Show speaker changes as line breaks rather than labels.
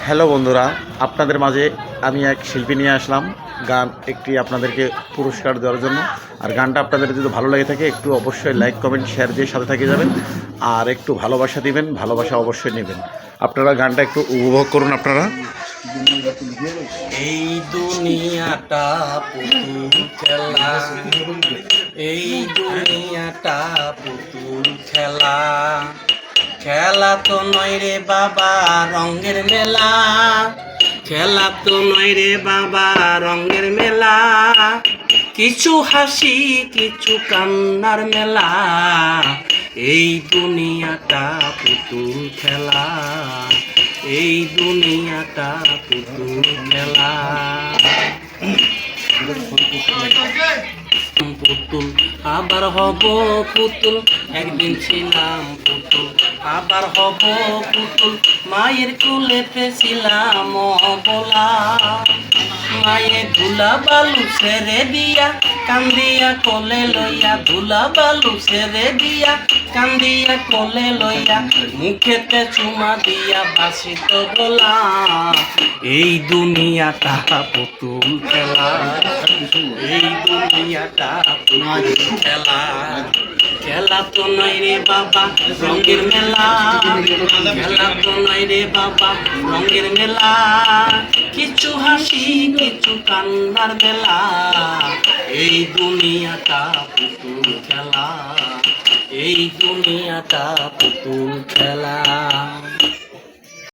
Hello বন্ধুরা, আপনাদের মাঝে আমি এক শিল্পী নিয়ে আসলাম গান একটি আপনাদেরকে পুরস্কার দেওয়ার জন্য। আর গানটা আপনাদের যদি ভালো লেগে থাকে একটু অবশ্যই লাইক কমেন্ট শেয়ার দিয়ে সাথে থেকে যাবেন, আর একটু ভালোবাসা দিবেন, ভালোবাসা অবশ্যই নেবেন। আপনারা গানটা একটু উপভোগ করুন আপনারা।
এই দুনিয়াটা পুতুল খেলা, এই দুনিয়াটা পুতুল খেলা, খেলা তো নয় রে বাবা রঙের মেলা, খেলা তো নয় রে বাবা রঙের মেলা, কিছু হাসি কিছু কান্নার মেলা, এই দুনিয়াটা পুতুল খেলা, এই দুনিয়াটা পুতুল খেলা। পুতুল আবার হব পুতুল, একদিন ছিলাম পুতুল আবার হব পুতুল, মায়ের কোলে পেছিলাম অবলা, মায়ে ধুলা বালু ছেড়ে দিয়া কান্দিয়া কোলে লইয়া, ধুলা বালু ছেড়ে দিয়া কান্দিয়া কোলে লইয়া, মুখেতে চুমা দিয়া বাসিত বলা, এই দুনিয়াটা পুতুল খেলা, এই দুনিয়াটা পুতুল খেলা, খেলা তো নয় রে বাবা রঙের মেলা, খেলা তো নয় রে বাবা রঙের মেলা, কিছু হাসি কিছু কান্নার মেলা, এই দুনিয়াটা পুতুল খেলা, এই দুনিয়াটা পুতুল খেলা।